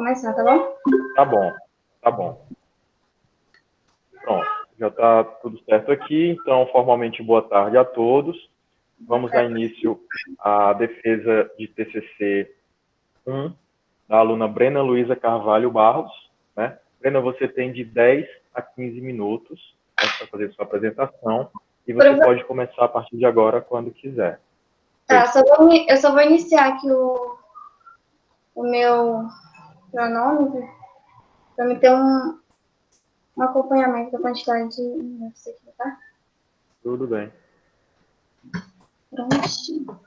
começar, tá bom? Tá bom, tá bom. Pronto, já está tudo certo aqui, então, formalmente, boa tarde a todos. Vamos dar início à defesa de TCC 1, da aluna Brena Luísa Carvalho Barros, né? Brena, você tem de 10 a 15 minutos, né, para fazer sua apresentação, e você pode começar a partir de agora, quando quiser. Tá, eu só vou iniciar aqui o meu nome, para me ter um acompanhamento da quantidade de minutos aqui, tá? Tudo bem. Prontinho.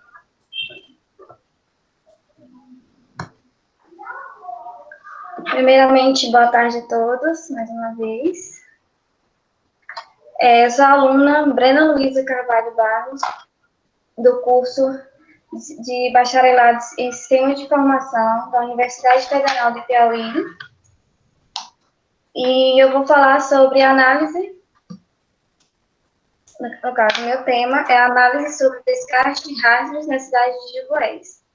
Primeiramente, boa tarde a todos, mais uma vez. Eu sou a aluna Brena Luísa Carvalho Barros, do curso de Bacharelado em Sistema de Informação da Universidade Federal de Piauí. E eu vou falar sobre análise. No caso, meu tema é a análise sobre descarte de hardware na cidade de Juvoés.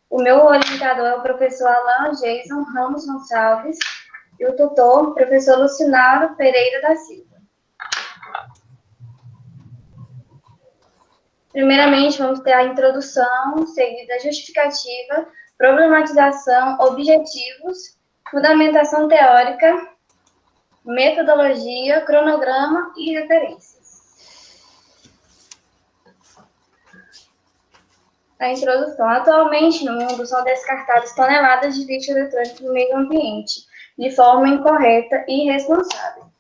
O meu orientador é o professor Alan Jason Ramos Gonçalves e o tutor, professor Lucinaro Pereira da Silva. Primeiramente, vamos ter a introdução, seguida a justificativa, problematização, objetivos, fundamentação teórica, metodologia, cronograma e referências. A introdução. Atualmente, no mundo, são descartadas toneladas de lixo eletrônico no meio ambiente, de forma incorreta e irresponsável.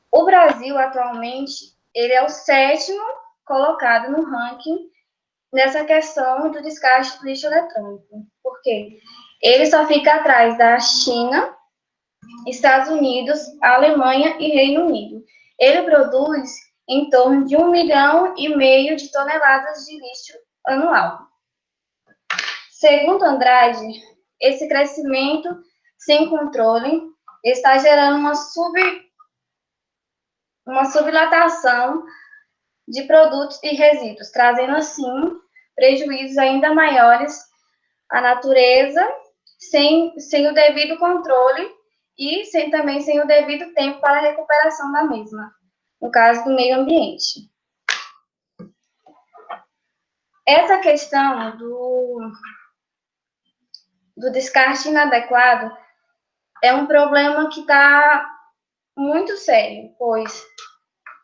O Brasil, atualmente, ele é o 7º colocado no ranking nessa questão do descarte do lixo eletrônico. Por quê? Ele só fica atrás da China, Estados Unidos, Alemanha e Reino Unido. Ele produz em torno de 1,5 milhão de toneladas de lixo anual. Segundo Andrade, esse crescimento sem controle está gerando uma sublotação de produtos e resíduos, trazendo assim prejuízos ainda maiores à natureza, sem o devido controle e também sem o devido tempo para a recuperação da mesma, no caso do meio ambiente. Essa questão do descarte inadequado é um problema que está muito sério, pois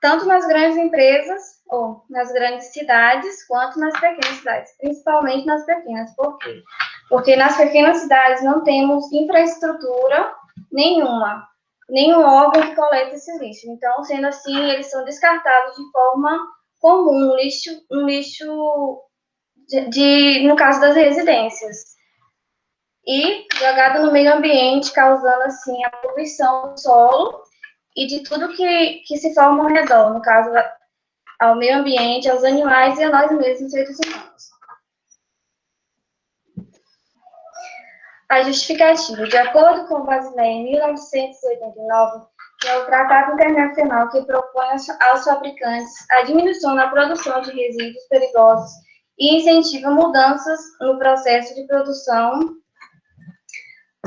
tanto nas grandes empresas ou nas grandes cidades, quanto nas pequenas cidades, principalmente nas pequenas. Por quê? Porque nas pequenas cidades não temos infraestrutura nenhuma, nenhum órgão que coleta esse lixo. Então, sendo assim, eles são descartados de forma comum no lixo no caso das residências. E jogado no meio ambiente, causando assim a poluição do solo e de tudo que se forma ao redor, no caso ao meio ambiente, aos animais e a nós mesmos, seres humanos. A justificativa. De acordo com Basileia, em 1989, que é o Tratado Internacional que propõe aos fabricantes a diminuição na produção de resíduos perigosos e incentiva mudanças no processo de produção,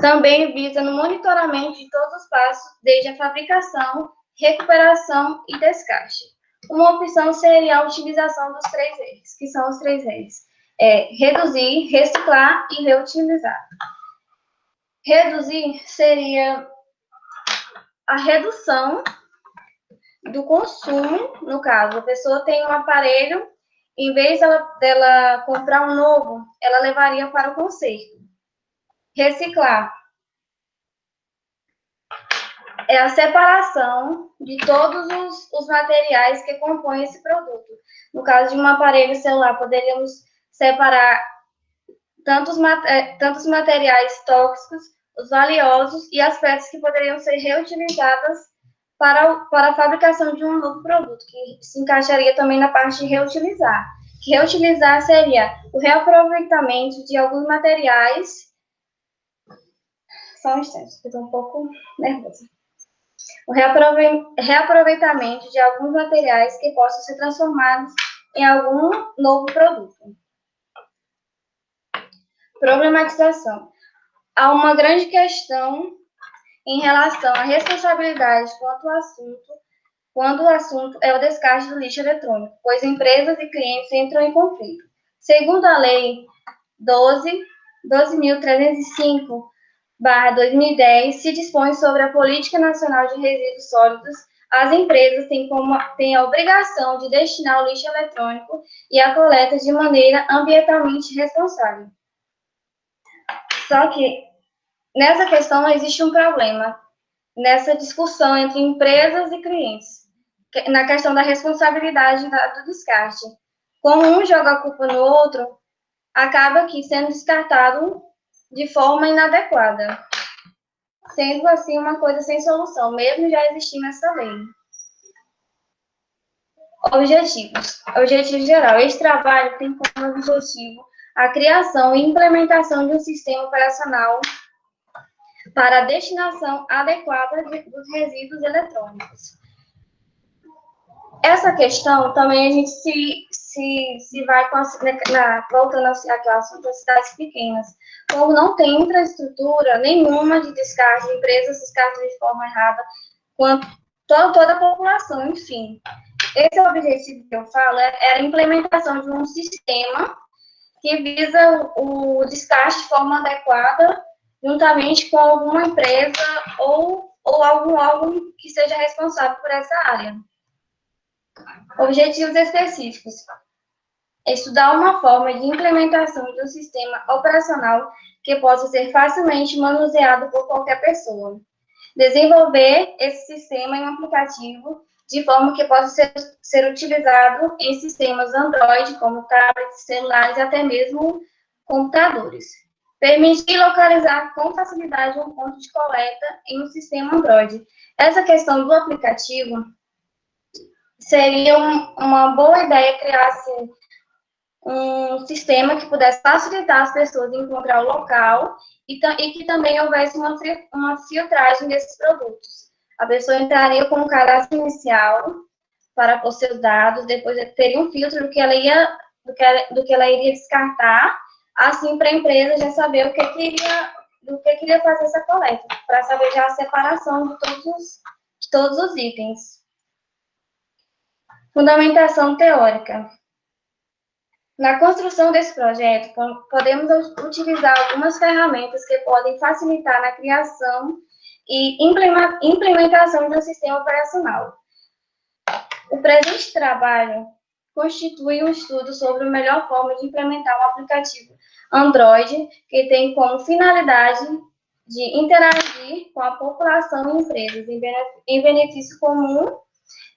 também visa no monitoramento de todos os passos, desde a fabricação, recuperação e descarte. Uma opção seria a utilização dos 3 R's, que são os 3 R's. Reduzir, reciclar e reutilizar. Reduzir seria a redução do consumo, no caso, a pessoa tem um aparelho, em vez dela comprar um novo, ela levaria para o conserto. Reciclar é a separação de todos os materiais que compõem esse produto. No caso de um aparelho celular, poderíamos separar tantos materiais tóxicos, os valiosos e as peças que poderiam ser reutilizadas para a fabricação de um novo produto, que se encaixaria também na parte de reutilizar. Que reutilizar seria o reaproveitamento de alguns materiais. Só um instante, eu estou um pouco nervosa. O reaproveitamento de alguns materiais que possam ser transformados em algum novo produto. Problematização. há uma grande questão em relação à responsabilidade quando o assunto é o descarte do lixo eletrônico, pois empresas e clientes entram em conflito. Segundo a Lei 12.305/2010, se dispõe sobre a Política Nacional de Resíduos Sólidos, as empresas têm a obrigação de destinar o lixo eletrônico e a coleta de maneira ambientalmente responsável. Só que, nessa questão, existe um problema, nessa discussão entre empresas e clientes, na questão da responsabilidade do descarte. Como um joga a culpa no outro, acaba aqui sendo descartado de forma inadequada, sendo assim uma coisa sem solução, mesmo já existindo essa lei. Objetivos. Objetivo geral. Este trabalho tem como objetivo a criação e implementação de um sistema operacional para a destinação adequada dos resíduos eletrônicos. Essa questão também a gente se vai voltando aqui ao assunto das cidades pequenas. Como não tem infraestrutura nenhuma de descarte, empresas descartam de forma errada, quanto toda a população, enfim. Esse é o objetivo que eu falo, é a implementação de um sistema que visa o descarte de forma adequada, juntamente com alguma empresa ou algum órgão que seja responsável por essa área. Objetivos específicos. Estudar uma forma de implementação de um sistema operacional que possa ser facilmente manuseado por qualquer pessoa. Desenvolver esse sistema em um aplicativo de forma que possa ser utilizado em sistemas Android, como tablets, celulares e até mesmo computadores. Permitir localizar com facilidade um ponto de coleta em um sistema Android. Essa questão do aplicativo seria uma boa ideia criar assim, um sistema que pudesse facilitar as pessoas em encontrar o local e que também houvesse uma filtragem desses produtos. A pessoa entraria com um cadastro inicial para pôr seus dados, depois teria um filtro do que ela iria descartar, assim para a empresa já saber do que queria fazer essa coleta, para saber já a separação de todos os itens. Fundamentação teórica. Na construção desse projeto, podemos utilizar algumas ferramentas que podem facilitar na criação e implementação de um sistema operacional. O presente trabalho constitui um estudo sobre a melhor forma de implementar um aplicativo Android que tem como finalidade de interagir com a população e empresas em benefício comum,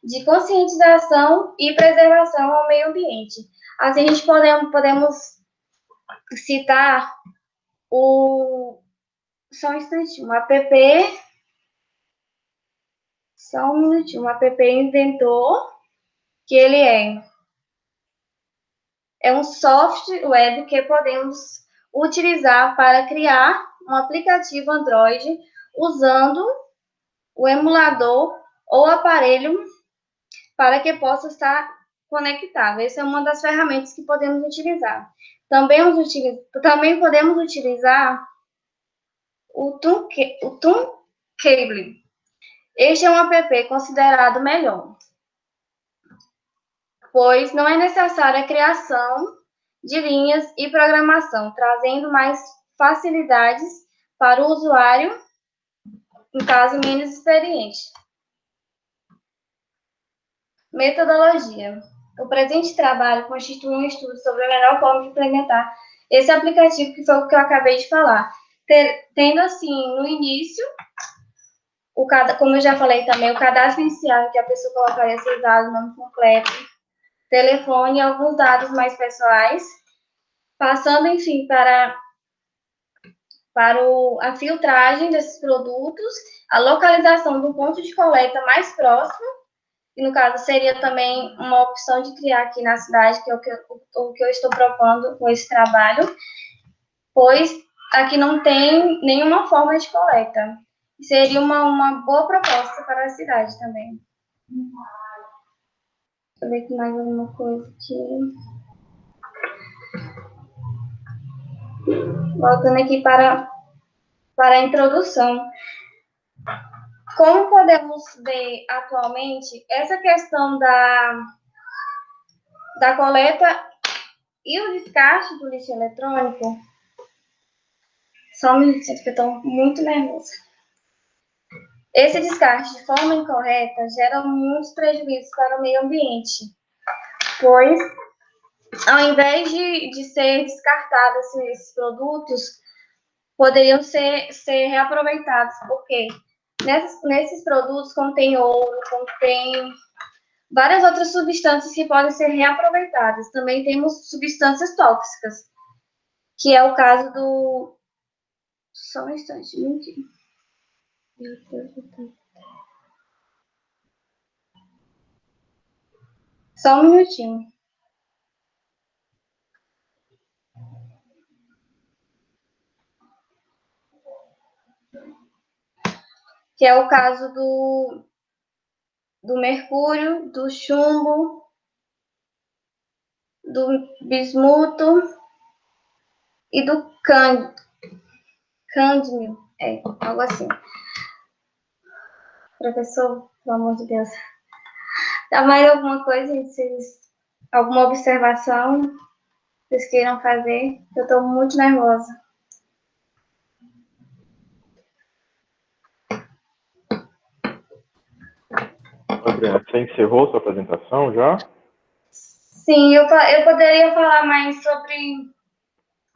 de conscientização e preservação ao meio ambiente. Assim, a gente podemos citar só um instantinho, o app Inventor, que ele é um software web que podemos utilizar para criar um aplicativo Android usando o emulador ou aparelho para que possa estar conectado. Essa é uma das ferramentas que podemos utilizar. Também podemos utilizar o Tooncable. Este é um app considerado melhor, pois não é necessária a criação de linhas e programação, trazendo mais facilidades para o usuário, em caso menos experiente. Metodologia. O presente trabalho constitui um estudo sobre a melhor forma de implementar esse aplicativo, que foi o que eu acabei de falar. Tendo, assim, no início, como eu já falei também, o cadastro inicial, que a pessoa colocaria seus dados, nome completo, telefone e alguns dados mais pessoais, passando, enfim, para a filtragem desses produtos, a localização do ponto de coleta mais próximo, e no caso seria também uma opção de criar aqui na cidade, que é o que eu estou propondo com esse trabalho, pois aqui não tem nenhuma forma de coleta. Seria uma boa proposta para a cidade também. Deixa eu ver aqui mais alguma coisa aqui. Voltando aqui para para a introdução. Como podemos ver atualmente, essa questão da coleta e o descarte do lixo eletrônico, só um minutinho que eu estou muito nervosa. Esse descarte de forma incorreta gera muitos prejuízos para o meio ambiente, pois, ao invés de ser descartados esses produtos, poderiam ser reaproveitados, porque nesses produtos contém ouro, contém várias outras substâncias que podem ser reaproveitadas. Também temos substâncias tóxicas, que é o caso do... Só um instante, meu Deus do céu. Só um minutinho. Que é o caso do mercúrio, do chumbo, do bismuto e do cândio, algo assim. Professor, pelo amor de Deus. Dá mais alguma coisa, alguma observação que vocês queiram fazer? Eu estou muito nervosa. Brena, você encerrou sua apresentação já? Sim, eu poderia falar mais sobre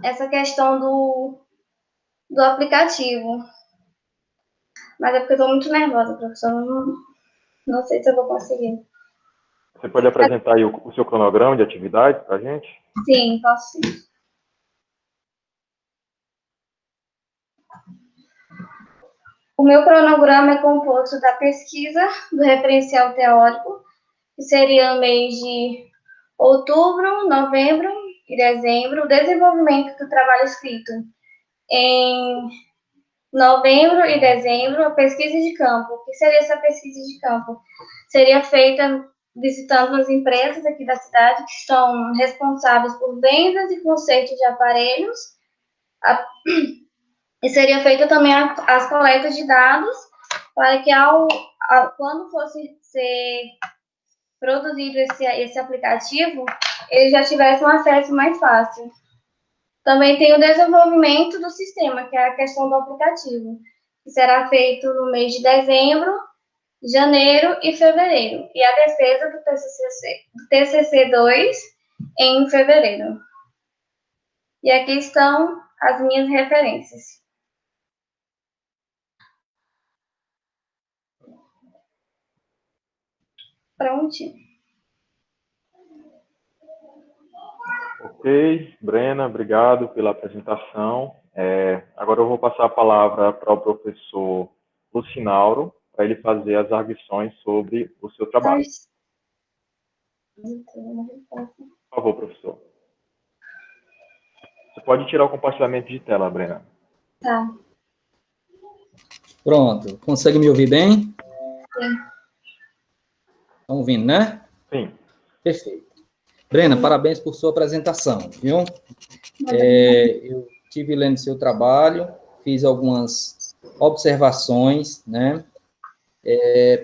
essa questão do aplicativo. Mas é porque eu estou muito nervosa, professor. Não sei se eu vou conseguir. Você pode apresentar aí o seu cronograma de atividades para a gente? Sim, posso sim. O meu cronograma é composto da pesquisa do referencial teórico, que seria no mês de outubro, novembro e dezembro, o desenvolvimento do trabalho escrito. Em novembro e dezembro, a pesquisa de campo. O que seria essa pesquisa de campo? Seria feita visitando as empresas aqui da cidade que são responsáveis por vendas e conserto de aparelhos, e seria feita também as coletas de dados para que quando fosse ser produzido esse aplicativo, eles já tivessem um acesso mais fácil. Também tem o desenvolvimento do sistema, que é a questão do aplicativo, que será feito no mês de dezembro, janeiro e fevereiro, e a defesa do TCC2 em fevereiro. E aqui estão as minhas referências. Prontinho. Ok, Brena, obrigado pela apresentação. Agora eu vou passar a palavra para o professor Lucinauro, para ele fazer as arguições sobre o seu trabalho. Por favor, professor. Você pode tirar o compartilhamento de tela, Brena. Tá. Pronto. Consegue me ouvir bem? Sim. Estão ouvindo, né? Sim. Perfeito. Brena, parabéns por sua apresentação, viu? Eu estive lendo seu trabalho, fiz algumas observações, né?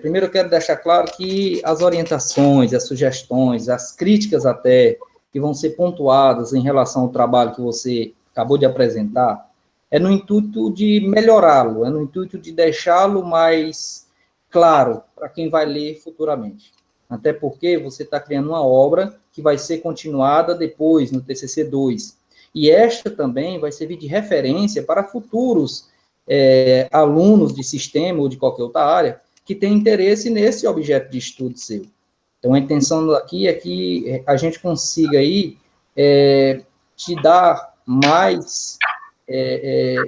Primeiro, eu quero deixar claro que as orientações, as sugestões, as críticas até, que vão ser pontuadas em relação ao trabalho que você acabou de apresentar, é no intuito de melhorá-lo, é no intuito de deixá-lo mais claro para quem vai ler futuramente. Até porque você está criando uma obra que vai ser continuada depois, no TCC2. E esta também vai servir de referência para futuros alunos de sistema ou de qualquer outra área que tem interesse nesse objeto de estudo seu. Então, a intenção aqui é que a gente consiga aí te dar mais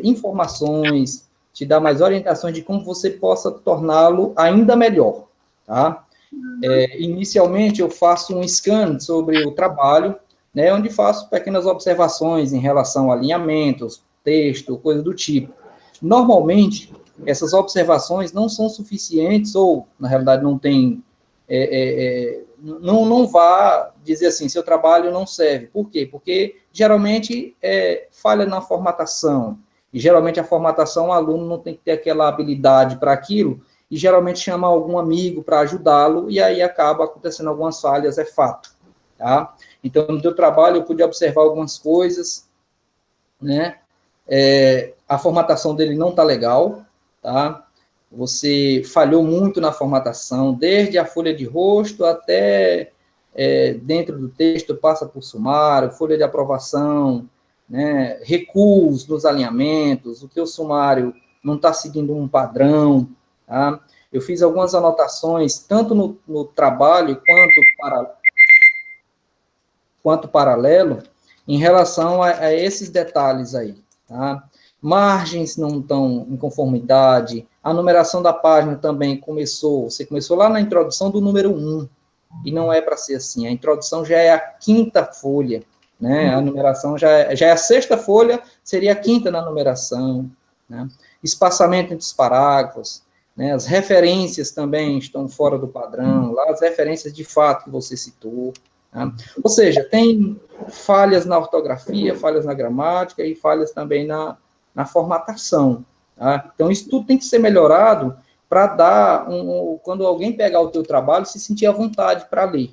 informações, te dar mais orientações de como você possa torná-lo ainda melhor, tá? Inicialmente, eu faço um scan sobre o trabalho, né, onde faço pequenas observações em relação a alinhamentos, texto, coisa do tipo. Normalmente, essas observações não são suficientes, ou, na realidade, não tem... não vá dizer assim, seu trabalho não serve. Por quê? Porque, geralmente, falha na formatação, E geralmente a formatação, o aluno não tem que ter aquela habilidade para aquilo, e geralmente chama algum amigo para ajudá-lo, e aí acaba acontecendo algumas falhas, é fato, tá? Então, no teu trabalho, eu pude observar algumas coisas, né? A formatação dele não está legal, tá? Você falhou muito na formatação, desde a folha de rosto até dentro do texto, passa por sumário, folha de aprovação, né, recuos nos alinhamentos, o teu sumário não está seguindo um padrão, tá? Eu fiz algumas anotações, tanto no trabalho quanto paralelo, em relação a esses detalhes aí, tá? Margens não estão em conformidade, a numeração da página também você começou lá na introdução do número 1, e não é para ser assim, a introdução já é a 5ª folha, né? A numeração já é a 6ª folha, seria a 5ª na numeração, né? Espaçamento entre os parágrafos, né? As referências também estão fora do padrão, lá as referências de fato que você citou, tá? Ou seja, tem falhas na ortografia, falhas na gramática e falhas também na formatação, tá? Então, isso tudo tem que ser melhorado para dar, quando alguém pegar o teu trabalho, se sentir à vontade para ler,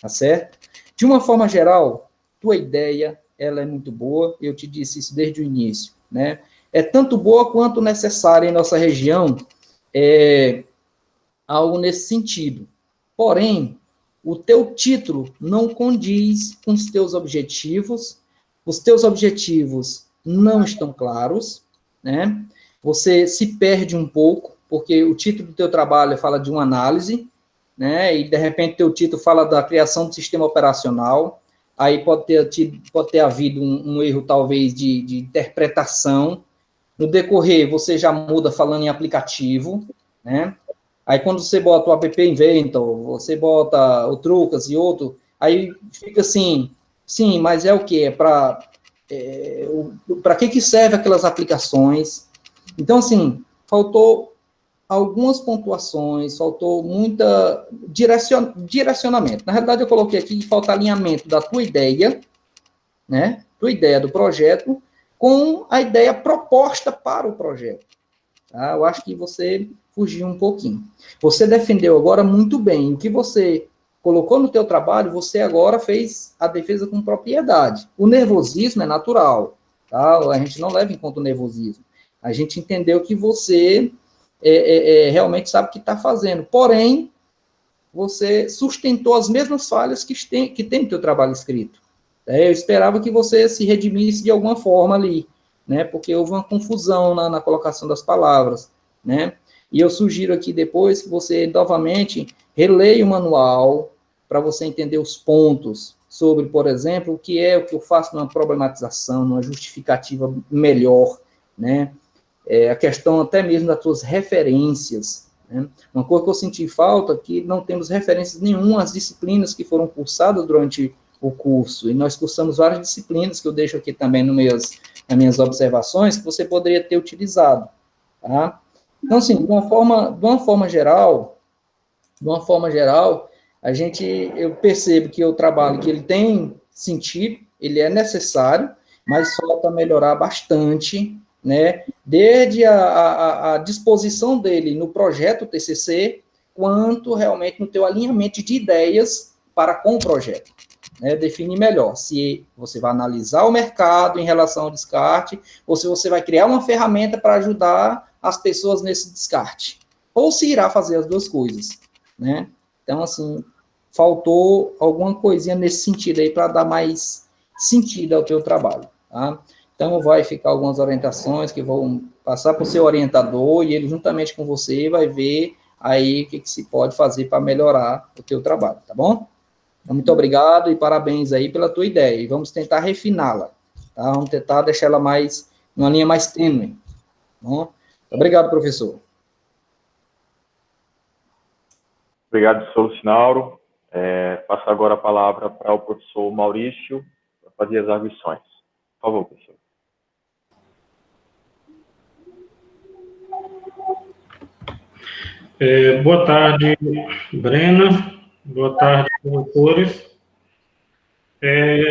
tá certo? De uma forma geral, tua ideia, ela é muito boa, eu te disse isso desde o início, né? É tanto boa quanto necessária em nossa região, algo nesse sentido. Porém, o teu título não condiz com os teus objetivos não estão claros, né? Você se perde um pouco, porque o título do teu trabalho fala de uma análise, né? E, de repente, teu título fala da criação do sistema operacional, aí pode ter havido um erro, talvez, de interpretação. No decorrer, você já muda falando em aplicativo, né? Aí, quando você bota o App Inventor, você bota o Trucas e outro, aí fica assim, sim, mas é o quê? É para que serve aquelas aplicações? Então, assim, faltou algumas pontuações, faltou muita direcionamento. Na realidade, eu coloquei aqui que falta alinhamento da tua ideia, né? Tua ideia do projeto com a ideia proposta para o projeto. Tá? Eu acho que você fugiu um pouquinho. Você defendeu agora muito bem. O que você colocou no teu trabalho, você agora fez a defesa com propriedade. O nervosismo é natural, tá? A gente não leva em conta o nervosismo. A gente entendeu que você realmente sabe o que está fazendo. Porém, você sustentou as mesmas falhas que tem no teu trabalho escrito. Eu esperava que você se redimisse de alguma forma ali, né? Porque houve uma confusão na colocação das palavras, né? E eu sugiro aqui depois que você, novamente, releia o manual para você entender os pontos sobre, por exemplo, o que eu faço numa problematização, numa justificativa melhor, né? A questão até mesmo das suas referências, né? Uma coisa que eu senti falta é que não temos referências nenhuma às disciplinas que foram cursadas durante o curso, e nós cursamos várias disciplinas, que eu deixo aqui também nas minhas observações, que você poderia ter utilizado, tá? Então, assim, de uma forma geral, eu percebo que o trabalho que ele tem sentido, ele é necessário, mas falta melhorar bastante, né? Desde a disposição dele no projeto TCC, quanto realmente no teu alinhamento de ideias para com o projeto. Né, definir melhor se você vai analisar o mercado em relação ao descarte, ou se você vai criar uma ferramenta para ajudar as pessoas nesse descarte, ou se irá fazer as duas coisas, né? Então, assim, faltou alguma coisinha nesse sentido aí para dar mais sentido ao teu trabalho, tá? Então, vai ficar algumas orientações que vão passar para o seu orientador, e ele, juntamente com você, vai ver aí o que se pode fazer para melhorar o teu trabalho, tá bom? Muito obrigado e parabéns aí pela tua ideia. E vamos tentar refiná-la, tá? Vamos tentar deixar ela uma linha mais tênue. Bom? Obrigado, professor. Obrigado, professor Lucinauro. Passo agora a palavra para o professor Maurício para fazer as arguições. Por favor, professor. Boa tarde, Brena. Boa tarde, professores.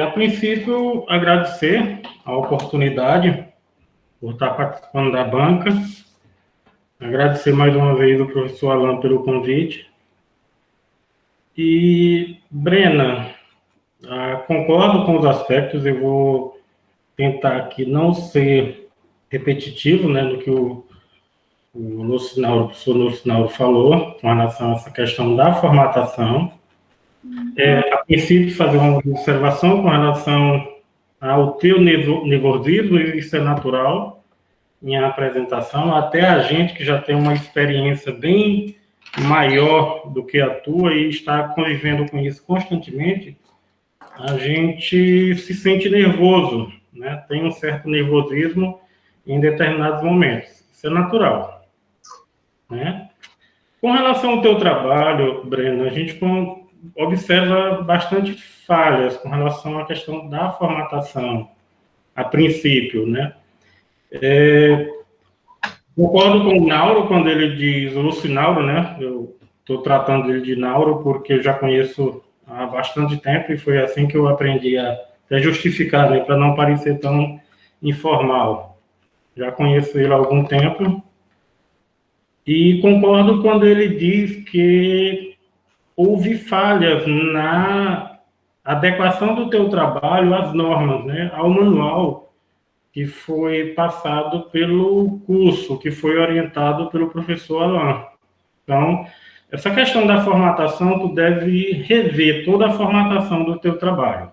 A princípio, agradecer a oportunidade por estar participando da banca. Agradecer mais uma vez ao professor Alan pelo convite. E, Brena, concordo com os aspectos, eu vou tentar aqui não ser repetitivo, né, do que o professor Lucinauro falou, com relação a essa questão da formatação. A princípio, fazer uma observação com relação ao teu nervosismo, isso é natural, em apresentação, até a gente que já tem uma experiência bem maior do que a tua e está convivendo com isso constantemente, a gente se sente nervoso, né? Tem um certo nervosismo em determinados momentos. Isso é natural, né? Com relação ao teu trabalho, Breno, a gente observa bastante falhas com relação à questão da formatação, a princípio, né? Concordo com o Nauro quando ele diz, o Lucinauro, né? Eu estou tratando ele de Nauro porque eu já conheço há bastante tempo e foi assim que eu aprendi a justificar, né? Para não parecer tão informal. Já conheço ele há algum tempo e concordo quando ele diz que houve falhas na adequação do teu trabalho às normas, né? Ao manual que foi passado pelo curso, que foi orientado pelo professor Alan. Então, essa questão da formatação, tu deve rever toda a formatação do teu trabalho.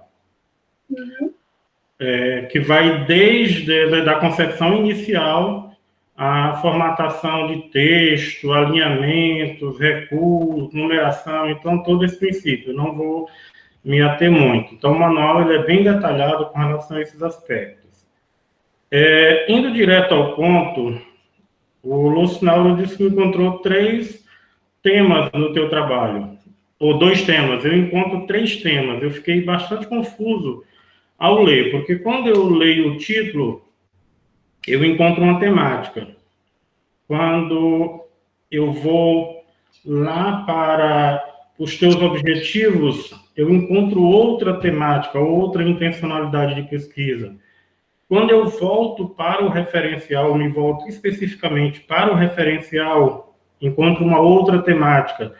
Que vai desde da concepção inicial, a formatação de texto, alinhamentos, recuos, numeração, então, todo esse princípio. Eu não vou me ater muito. Então, o manual ele é bem detalhado com relação a esses aspectos. Indo direto ao ponto, o Lucinauro disse que encontrou 3 temas no teu trabalho, ou 2 temas. Eu encontro 3 temas. Eu fiquei bastante confuso ao ler, porque quando eu leio o título, eu encontro uma temática. Quando eu vou lá para os teus objetivos, eu encontro outra temática, outra intencionalidade de pesquisa. Quando eu volto para o referencial, me volto especificamente para o referencial, encontro uma outra temática.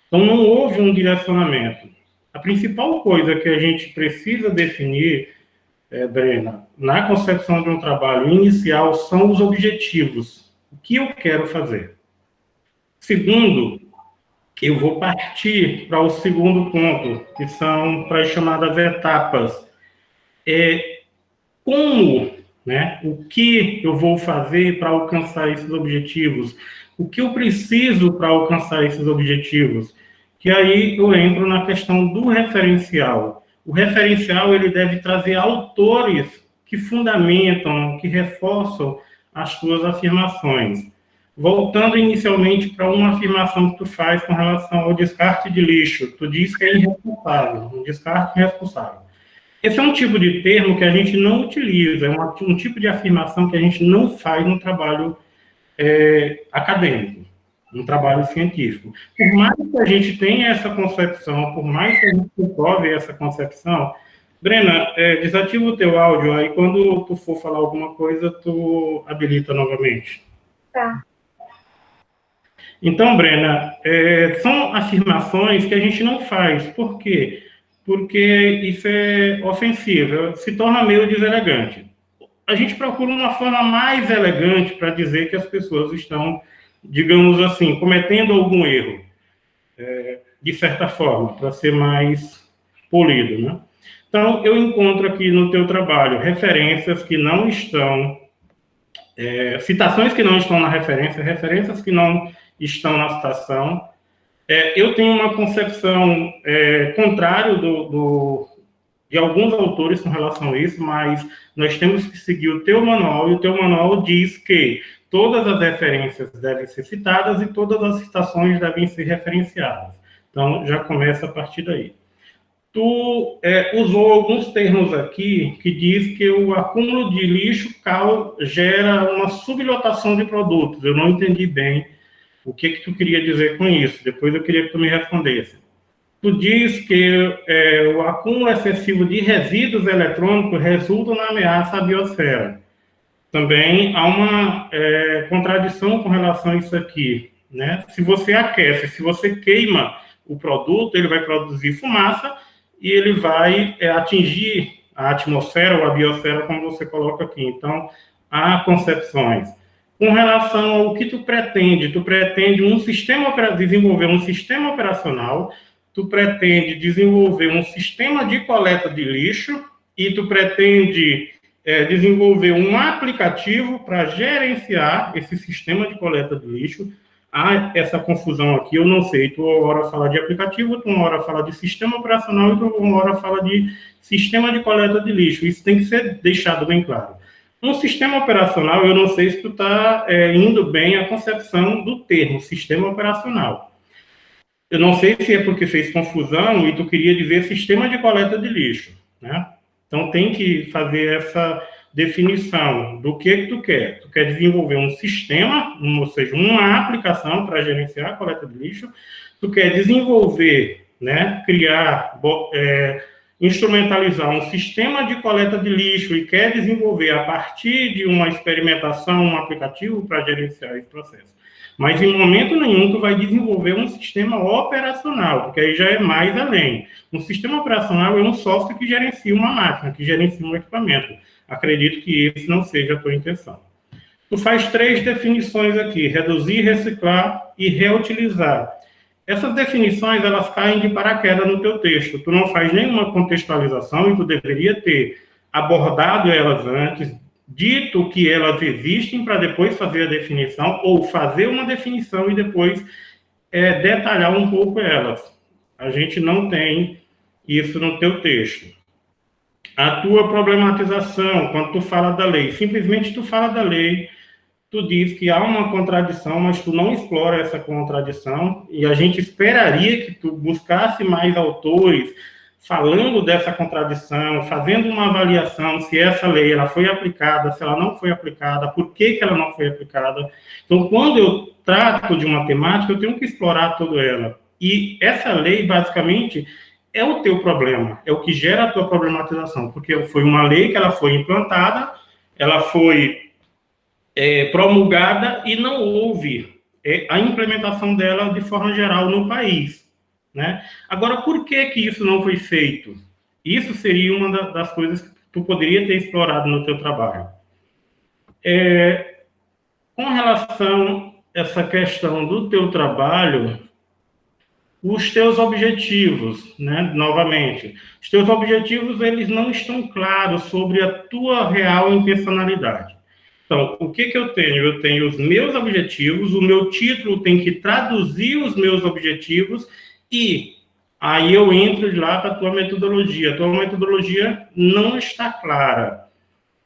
Então, não houve um direcionamento. A principal coisa que a gente precisa definir, Brena, na concepção de um trabalho inicial, são os objetivos. O que eu quero fazer? Segundo, eu vou partir para o segundo ponto, que são para as chamadas etapas. Como, né? O que eu vou fazer para alcançar esses objetivos? O que eu preciso para alcançar esses objetivos? Que aí eu entro na questão do referencial. O referencial ele deve trazer autores que fundamentam, que reforçam as suas afirmações. Voltando inicialmente para uma afirmação que tu faz com relação ao descarte de lixo, tu diz que é irresponsável, um descarte irresponsável. Esse é um tipo de termo que a gente não utiliza, é um tipo de afirmação que a gente não faz no trabalho acadêmico, no trabalho científico. Por mais que a gente tenha essa concepção, por mais que a gente comprove essa concepção, Brena, desativa o teu áudio, aí quando tu for falar alguma coisa, tu habilita novamente. Tá. Então, Brena, são afirmações que a gente não faz. Por quê? Porque isso é ofensivo, se torna meio deselegante. A gente procura uma forma mais elegante para dizer que as pessoas estão, digamos assim, cometendo algum erro, de certa forma, para ser mais polido, né? Então, eu encontro aqui no teu trabalho referências que não estão, citações que não estão na referência, referências que não estão na citação. Eu tenho uma concepção contrária de alguns autores com relação a isso, mas nós temos que seguir o teu manual, e o teu manual diz que todas as referências devem ser citadas e todas as citações devem ser referenciadas. Então, já começa a partir daí. Tu usou alguns termos aqui que diz que o acúmulo de lixo gera uma sublotação de produtos. Eu não entendi bem o que tu queria dizer com isso. Depois eu queria que tu me respondesse. Tu diz que o acúmulo excessivo de resíduos eletrônicos resulta na ameaça à biosfera. Também há uma contradição com relação a isso aqui, né? Se você aquece, se você queima o produto, ele vai produzir fumaça e ele vai atingir a atmosfera ou a biosfera, como você coloca aqui. Então, há concepções. Com relação ao que tu pretende desenvolver um sistema operacional, tu pretende desenvolver um sistema de coleta de lixo e tu pretende desenvolver um aplicativo para gerenciar esse sistema de coleta de lixo. Há essa confusão aqui, eu não sei, tu uma hora fala de aplicativo, tu uma hora fala de sistema operacional e tu uma hora fala de sistema de coleta de lixo. Isso tem que ser deixado bem claro. Um sistema operacional, eu não sei se tu está indo bem a concepção do termo sistema operacional. Eu não sei se é porque fez confusão e tu queria dizer sistema de coleta de lixo, né? Então, tem que fazer essa definição do que tu quer. Tu quer desenvolver um sistema, ou seja, uma aplicação para gerenciar a coleta de lixo. Tu quer desenvolver, né, criar, instrumentalizar um sistema de coleta de lixo e quer desenvolver, a partir de uma experimentação, um aplicativo para gerenciar esse processo. Mas, em momento nenhum, tu vai desenvolver um sistema operacional, porque aí já é mais além. Um sistema operacional é um software que gerencia uma máquina, que gerencia um equipamento. Acredito que esse não seja a tua intenção. Tu faz 3 definições aqui: reduzir, reciclar e reutilizar. Essas definições, elas caem de paraquedas no teu texto. Tu não faz nenhuma contextualização e tu deveria ter abordado elas antes, dito que elas existem para depois fazer a definição, ou fazer uma definição e depois detalhar um pouco elas. A gente não tem isso no teu texto. A tua problematização, quando tu fala da lei, simplesmente tu fala da lei, tu diz que há uma contradição, mas tu não explora essa contradição, e a gente esperaria que tu buscasse mais autores falando dessa contradição, fazendo uma avaliação se essa lei ela foi aplicada, se ela não foi aplicada, por que ela não foi aplicada. Então, quando eu trato de uma temática, eu tenho que explorar toda ela. E essa lei, basicamente, é o teu problema, é o que gera a tua problematização, porque foi uma lei que ela foi implantada, ela foi promulgada e não houve a implementação dela de forma geral no país, né? Agora, por que isso não foi feito? Isso seria uma das coisas que tu poderia ter explorado no teu trabalho. Com relação a essa questão do teu trabalho, os teus objetivos, né? Novamente, os teus objetivos, eles não estão claros sobre a tua real intencionalidade. Então, o que eu tenho? Eu tenho os meus objetivos, o meu título tem que traduzir os meus objetivos e aí eu entro lá para a tua metodologia. A tua metodologia não está clara.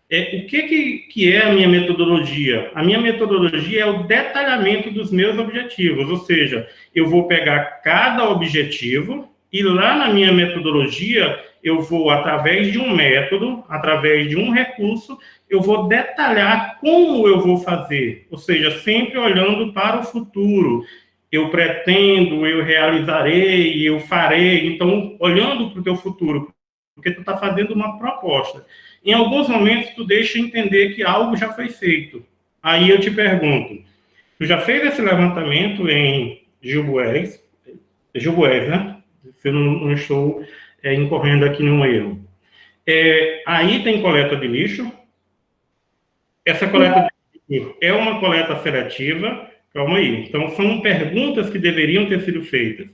O que é a minha metodologia? A minha metodologia é o detalhamento dos meus objetivos, ou seja, eu vou pegar cada objetivo e lá na minha metodologia eu vou, através de um método, através de um recurso, eu vou detalhar como eu vou fazer, ou seja, sempre olhando para o futuro. Eu pretendo, eu realizarei, eu farei. Então, olhando para o teu futuro, porque tu está fazendo uma proposta. Em alguns momentos, tu deixa entender que algo já foi feito. Aí eu te pergunto, tu já fez esse levantamento em Gilboés, né? Se eu não estou incorrendo aqui num erro. Aí tem coleta de lixo. Essa coleta de lixo é uma coleta seletiva. Calma aí. Então, são perguntas que deveriam ter sido feitas.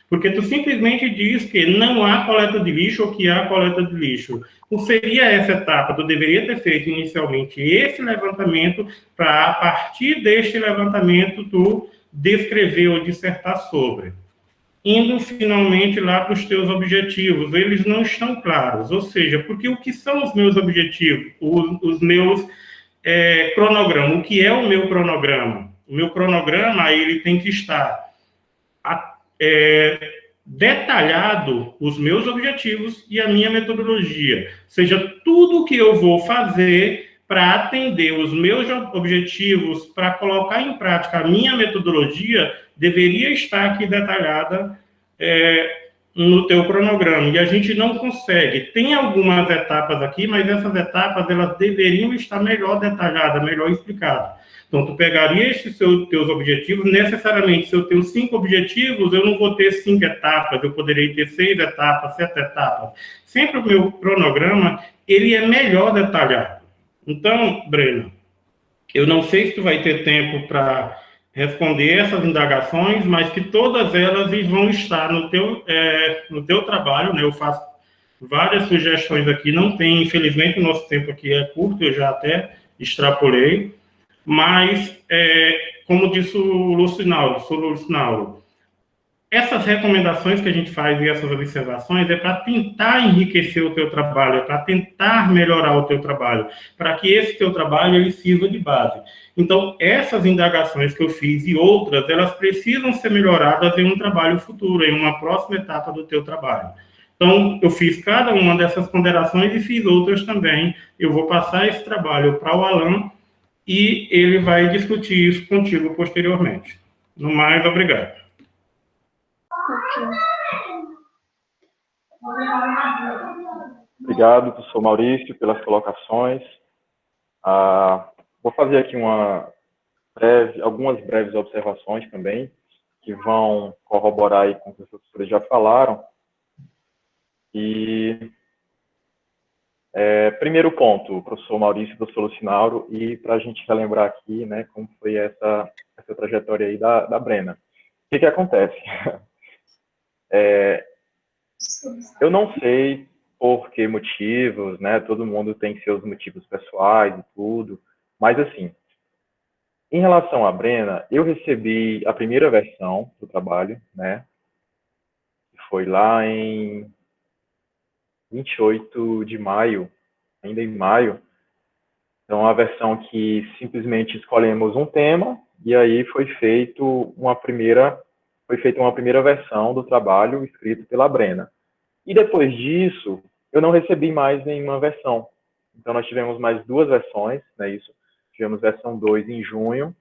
Porque tu simplesmente diz que não há coleta de lixo ou que há coleta de lixo. Não seria essa etapa? Tu deveria ter feito inicialmente esse levantamento para, a partir deste levantamento, tu descrever ou dissertar sobre. Indo finalmente lá para os teus objetivos, eles não estão claros. Ou seja, porque o que são os meus objetivos? Os meus cronogramas. O que é o meu cronograma? O meu cronograma, ele tem que estar detalhado os meus objetivos e a minha metodologia. Ou seja, tudo que eu vou fazer para atender os meus objetivos, para colocar em prática a minha metodologia, deveria estar aqui detalhada no teu cronograma, e a gente não consegue. Tem algumas etapas aqui, mas essas etapas, elas deveriam estar melhor detalhadas, melhor explicadas. Então, tu pegaria esses teus objetivos, necessariamente, se eu tenho 5 objetivos, eu não vou ter 5 etapas, eu poderia ter 6 etapas, 7 etapas. Sempre o meu cronograma, ele é melhor detalhado. Então, Breno, eu não sei se tu vai ter tempo para responder essas indagações, mas que todas elas vão estar no teu trabalho, né? Eu faço várias sugestões aqui, não tem, infelizmente, o nosso tempo aqui é curto, eu já até extrapolei, mas, como disse o Lucinaldo, essas recomendações que a gente faz e essas observações é para tentar enriquecer o teu trabalho, é para tentar melhorar o teu trabalho, para que esse teu trabalho ele sirva de base. Então, essas indagações que eu fiz e outras, elas precisam ser melhoradas em um trabalho futuro, em uma próxima etapa do teu trabalho. Então, eu fiz cada uma dessas ponderações e fiz outras também. Eu vou passar esse trabalho para o Alan e ele vai discutir isso contigo posteriormente. No mais, obrigado. Obrigado, professor Maurício, pelas colocações. Vou fazer aqui algumas breves observações também, que vão corroborar aí com o que os professores já falaram. E primeiro ponto, professor Maurício, professor Lucinauro, e para a gente relembrar aqui, né, como foi essa trajetória aí da Brena. O que acontece? Eu não sei por que motivos, né? Todo mundo tem seus motivos pessoais e tudo, mas assim, em relação à Brena, eu recebi a primeira versão do trabalho, né? Que foi lá em 28 de maio, ainda em maio. Então, a versão que simplesmente escolhemos um tema e aí foi feita uma primeira versão do trabalho escrito pela Brena. E depois disso, eu não recebi mais nenhuma versão. Então, nós tivemos mais 2 versões, né, isso. Tivemos versão 2 em junho,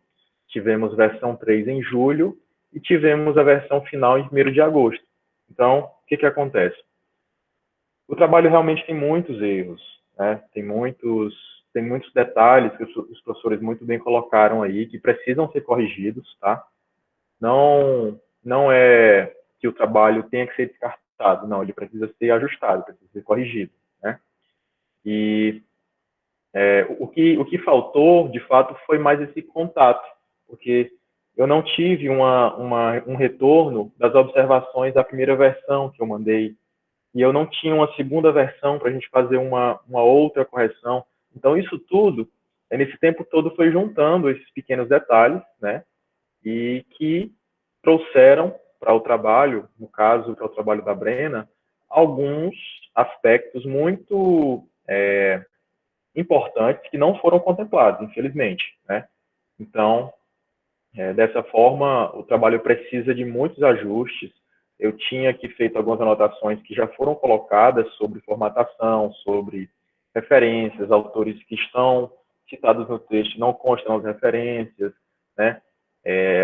tivemos versão 3 em julho, e tivemos a versão final em 1º de agosto. Então, o que acontece? O trabalho realmente tem muitos erros, né? Tem muitos detalhes que os professores muito bem colocaram aí, que precisam ser corrigidos, tá? Não é que o trabalho tenha que ser descartado, não, ele precisa ser ajustado, precisa ser corrigido, né? E o que faltou, de fato, foi mais esse contato, porque eu não tive um retorno das observações da primeira versão que eu mandei, e eu não tinha uma segunda versão para a gente fazer uma outra correção. Então, isso tudo, nesse tempo todo, foi juntando esses pequenos detalhes, né? E que trouxeram para o trabalho, no caso, para o trabalho da Brena, alguns aspectos muito importantes que não foram contemplados, infelizmente, né? Então, dessa forma, o trabalho precisa de muitos ajustes. Eu tinha aqui feito algumas anotações que já foram colocadas sobre formatação, sobre referências, autores que estão citados no texto não constam as referências, né?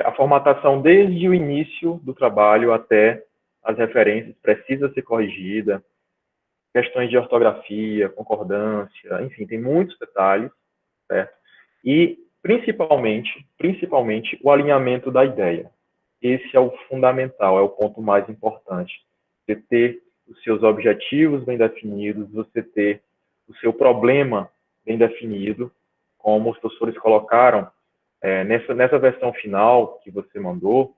A formatação desde o início do trabalho até as referências precisa ser corrigida, questões de ortografia, concordância, enfim, tem muitos detalhes, certo? E, principalmente, o alinhamento da ideia. Esse é o fundamental, é o ponto mais importante. Você ter os seus objetivos bem definidos, você ter o seu problema bem definido, como os professores colocaram, nessa versão final que você mandou,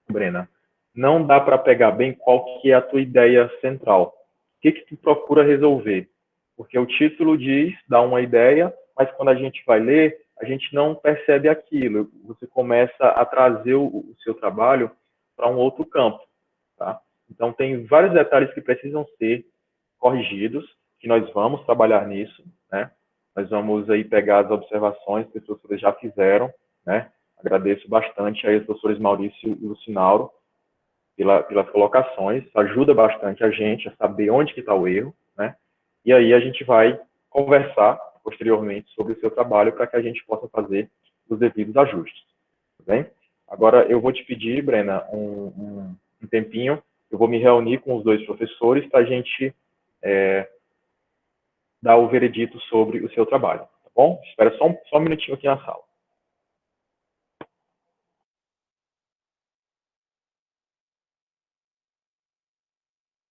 Brena, não dá para pegar bem qual que é a tua ideia central. O que tu procura resolver? Porque o título dá uma ideia, mas quando a gente vai ler, a gente não percebe aquilo. Você começa a trazer o seu trabalho para um outro campo, tá? Então, tem vários detalhes que precisam ser corrigidos, que nós vamos trabalhar nisso, né? Nós vamos aí pegar as observações que os professores já fizeram, né? Agradeço bastante aí os professores Maurício e Lucinauro pelas colocações, ajuda bastante a gente a saber onde que está o erro, né? E aí a gente vai conversar posteriormente sobre o seu trabalho para que a gente possa fazer os devidos ajustes, tá bem? Agora eu vou te pedir, Brena, um tempinho, eu vou me reunir com os 2 professores para a gente dar o veredito sobre o seu trabalho, tá bom? Espera só um minutinho aqui na sala.